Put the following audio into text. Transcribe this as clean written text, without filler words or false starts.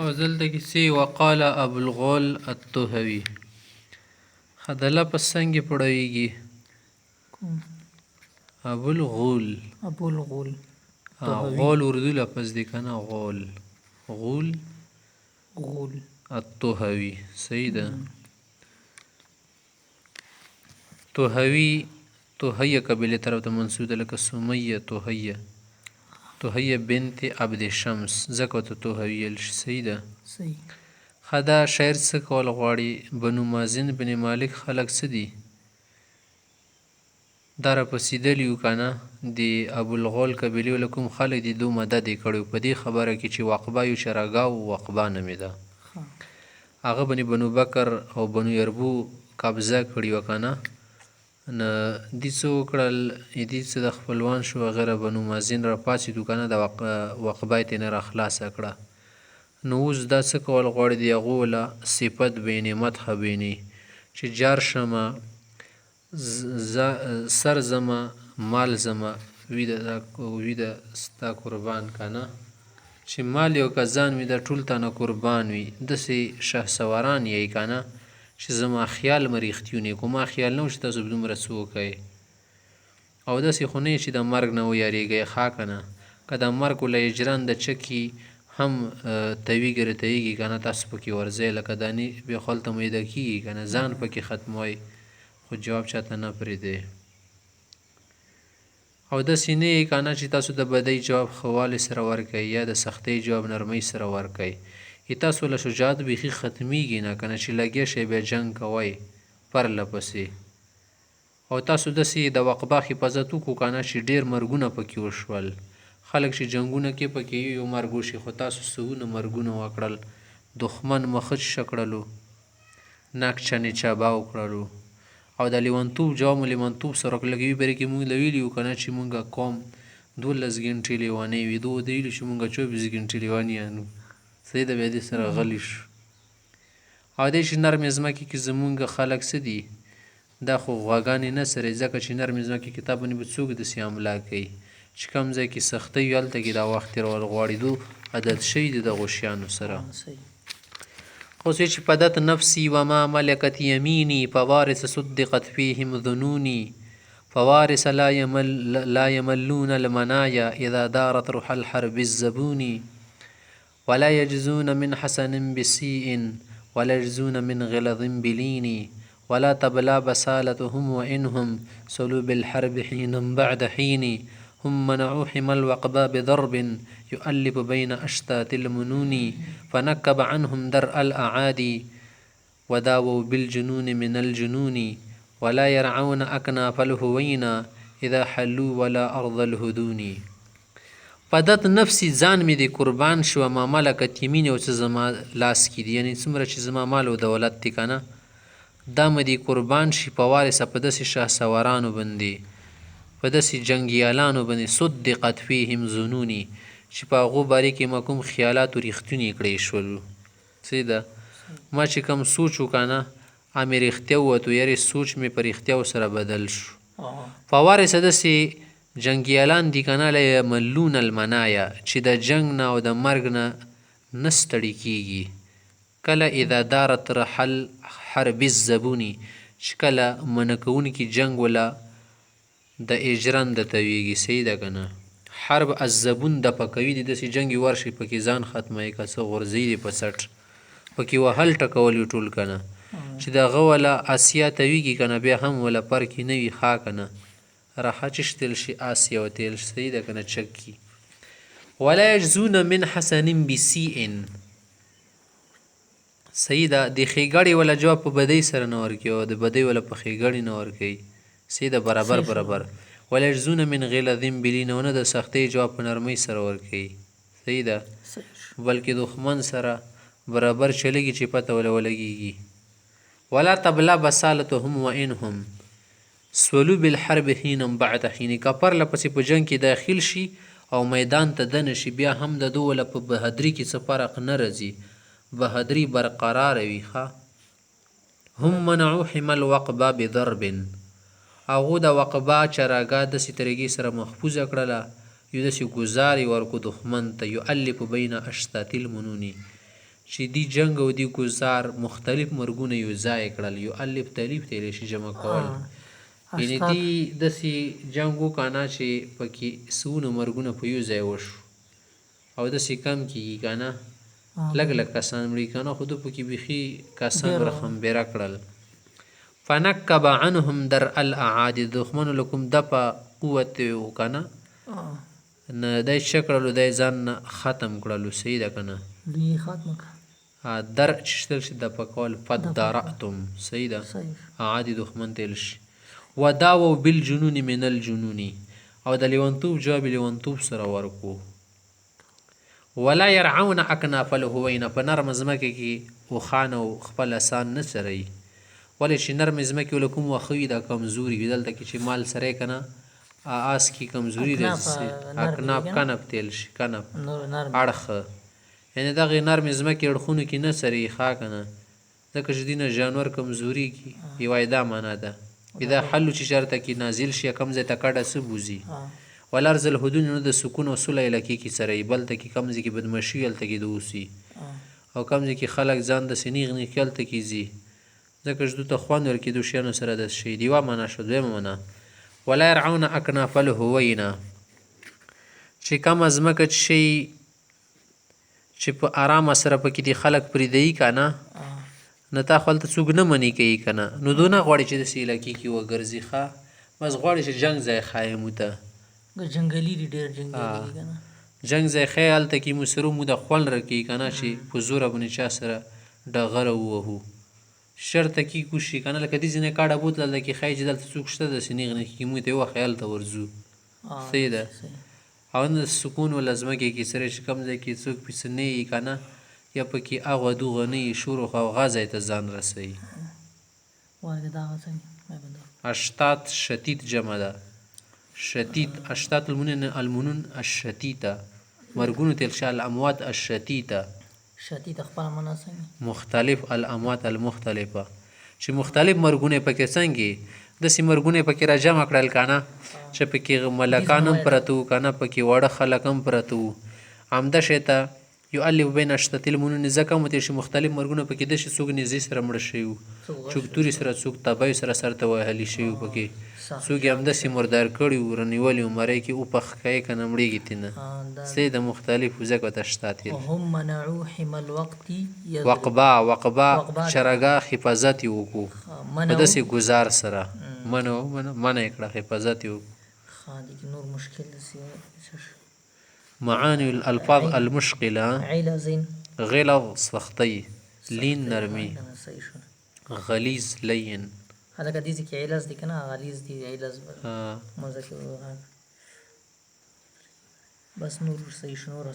او دلته کې سی وقال ابو الغول الطهوي د لفظ څنګه پړويږي ابو الغول غول اردو لفظ دی کنه غول الطهوي صحیح ده طهوي طهیه قبیله طرف ته منسوب ده لکه سمیه طهیه بنت عبد شمس ځکه ورته طهوي ویل شي صحیح ده ښه دا شاعر څه کول غواړي بنو مازن بن مالک خلک څه دي دا راپسې دلي وو که نه د ابوالغول قبیلې والا کوم خلک دي دو مدد یې کړی په دې خبره کې چې وقبه یو شرګا و وقبه نومېده هغه بنو بکر او بنو یربو قبضه کړي وه که نه نه دې څه وکړل دې څه د خپلوان شو وغیره بنو مازن راپاڅېدو که نه د وقبه یې ترېنه راخلاصه کړه نو اوس دا څه کول غواړي د هغو له صفت بینې مدحه بینې چې جار شمه سر زمه مال زمه وي د ستا قربان که نه چې مال یو که ځان وي د ټول تانه قربان وي داسې شهسواران یې که نه چې زما خیال مې رښتیونی کو ما خیال نه و چې تاسو به دومره څه وکئ او داسې خو نه چې د مرګ نه ویارېږئ ښه که نه که د مرګ له اجران د چکې هم تویږي راتویږي که نه تاسو پکې ورځئ لکه دانې بیا خو هلته میده کېږي که نه ځان پکې ختموئ خو جواب چاته نه پرېږدئ او داسې نه یې که نه چې تاسو د بدۍ جواب ښه والي سره ورکئ یا د سختۍ جواب نرمۍ سره ورکئ تاسو له شجاعت بیخي ختمیږي نه که نه چې لګیا شئ بیا جنګ کوئ پرله پسې او تاسو داسې د وقبه حفاظت وکړو که نه چې ډېر مرګونه پکې وشول خلک چې جنګونه کې پکې یو مرګ وشي خو تاسو څونه مرګونه وکړل دښمن مخه څه کړلو ناک چنې چابه وکړلو او د لیونتوب جواب مو لیونتوب سره لږ یوې برې کې مونږ له ویلي وو که نه چې مونږ قوم 12 ګنټې لیونی وي دو ورته ویلي چې مونږ 24 ګنټې لیونیان وو صحیح ده بیا دې سره غلی شو او دی چې نرمې ځمکې کې زمونږ خلک څه دي دا خو غواګانې نه سره ځکه چې نرمې ځمکې کې تا باندې به څوک داسې حمله کوي چې کوم ځای کې سختۍ وي هلته کې دا وخت تېرول غواړي دو عادت شوي دي د غوشیانو سره اوس چې پدت نفسي وما ملکت یمیني فوارث صدقت فیهم ظنوني فوارث لا یملون المنایا اذا دارت روح الحرب الزبوني ولا يجزون من حسن بسيء ولا يجزون من غلظ بلين ولا تبلى بسالتهم وإنهم سلوا بالحرب حين بعد حين هم منعوا حمى الوقبى بضرب يؤلف بين أشتات المنون فنكب عنهم درء الأعادي وداووا بالجنون من الجنون ولا يرعون أكناف الهوينا إذا حلوا ولا أرض الهدون پدت نفسي ځان مې د قربان شو ما ملکت یمین او څه زما لاس کې دي یعنې څومره چې زما مال او دولت دی که نه دا مې د قربان شي په وارثه په داسې شهسوارانو باندې په داسې جنګیالانو باندې صدقت فیهم ظنوني چې په هغو بارې کې ما کوم خیالاتو رښتونې کړی شولو صحیح ده ما چې کوم سوچ و که نه مې رښتیا ووتو یارې سوچ مې په رښتیاو سره بدل شو په وارثه داسې جنګیالان دي که نه لا یملون المنایا چې د جنګ نه او د مرګ نه نه ستړي کېږي کله اذا دارت رحل حرب الزبوني چې کله منع کوونکي جنګ وله د اجرن د تویږي صحیح ده که نه حرب الزبون د پکوي دي داسې جنګ ورشي پکې ځان ختموي که څه غورځوي دي په سټ پکې وهل ټکول وي ټول که نه چې د هغه وله اسیا تویږي که نه بیا هم وله پر کې نه وي ښه که نه راحچش تل شي آسیا و تل شي صحیح ده که نه چک کی ولا یجزون من حسن بسیء صحیح ده د ښېګړې وله جواب په بدۍ سره نه ورکوي او د بدۍ وله په ښېګړې نه ورکوي صحیح ده برابر ولا یجزون من غلظ بلین او نه د سختۍ جواب په نرمۍ سره ورکوي صحیح ده بلکې دښمن سره برابر چلېږي چې پته وله ولګېږي ولا تبلا بسالتهم وانهم سولو بالحرب حین بعد حین که پرله پسې په جنګ کې داخل شي او میدان ته دنه شي بیا هم د دو وله په بهادري کې څه فرق نه راځي بهادري برقراره وي ښه هم منعوا حمى الوقبه بضرب هغو د وقبه چراګاه داسې طریقې سره محفوظه کړله یو داسې ګزار یې ورکړو دښمن ته یؤلف بین اشتات المنون چې دی جنگ او دی گزار مختلف مرګونه یو ځای کړل یؤلف تألیف ته ویلی شي جمع کول یعنې دی داسې جنګ وکړه چې پکې څونه مرګونه په یو ځای وشو او داسې کم کېږي که نه لږ لږ کسان مړي که نه خو ده پکې بیخي کسان ورخمبېره کړل فنکب عنهم در الاعادي د دښمنو له کوم دپه قوت و که نه نه دی څه کړلو دی ځان نه ختم کړلو صحیح ده که نه در چشتل شي دپه کول فدرأتم صحیح ده اعادي دښمن ته ویل شي وداووا بالجنون من الجنون او د لیونتوب جواب لیونتوب سره ورکو ولا يرعون اکناف الهوین په نرمه ځمکه کې اوښان او خپل اسان نه څروي ولې چې نرمې ځمکې له کوم واښه وي دا کمزوري وي دلته کې چې مال سری که نه آس کې کمزوري راځي اکناف کنف تیل شي کنف اړخه یعنې دغې نرمې ځمکې اړخونو کې نه څري ښه که نه ځکه چې دي نه جانور کمزورېږي یوه دا معنا ده دا حلو چې چېرته کې نازل شي کم ځای ته کډه څه بوځي والارض الحدود نه د سکون او صلح علاقې کې څري بلته کې کم ځای کې بدمشي هلته کې د اوسي او کم ځای کې خلک ځان داسې نیغ نیغ کې هلته کې ځي ځکه چې دوی ته خوند ورکړي دو شیانو سره داسې شي د یوه معنا شو دویمه معنا ولا يرعون اکناف الهوینا چې کمه ځمکه شي چې په ارامه سره پکې دي خلک پرېږدي که نه نه تا خو هلته څوک نه منې کوي که نه نو دو نه غواړي چې داسې علاقې کې وګرځي ښه بس غواړي چې جنګ ځای ښایي مو ته جنګلي دي ډېر جنګلي دي که نه جنګ ځای ښایي هلته کې مو سره مو د خوند راکوي که نه چې په زوره باندې چا سره ډغره ووهو شرطه کې کوشي که نه لکه دې ځینې کاډه بوتله هلته کې ښایي چې دلته څوک شته داسې نیغ نیغ کې مو ته ووښایي هلته ورځو صحیح ده او نه سکون ولا ځمکې کې سره چې کوم ځای کې څوک پسې نه وي که نه یا پکې اغوه دوغه نه وي شور و غوغا ځای ته ځان رسوي اشتات شتید جمع ده شتید اشتات المنون الشتیته مرګونو تیل شه الاموات الشتیته شتیته خپله معنا څنګه مختلف الاموات المختلفه چې مختلف مرګونه پکې څنګه داسې مرګونه پکې را جمع کړل که نه چې پکې ملکان هم پرته وو که نه پکې واړه خلک هم پرته وو همده شی ته یؤلف بین اشتات المنون ځکه مو تېر شي مختلف مرګونه پکې داسې څوک نیزې سره مړه شوي وو څوک تورې سره څوک تبۍ سره سرته وهلي شوي وو پکې څوک یې همداسې مردار کړي وو رانیولي وو مرۍ کې وپخ کوې که نه مړېږي تېنه څه د مختلفو ځکه ورته اشتات وقبا چرګا حفاظت یې وکړو په داسې ګزار سره منع یې کړه حفاظت یې وکړو معانی الالفاظ المشکله غلظ سختی لین نرمی غلیظ لین هلکه دې ځای کې علظ دی که نه غلیظ دی علظ مزه کې بس نور صحیح شو نور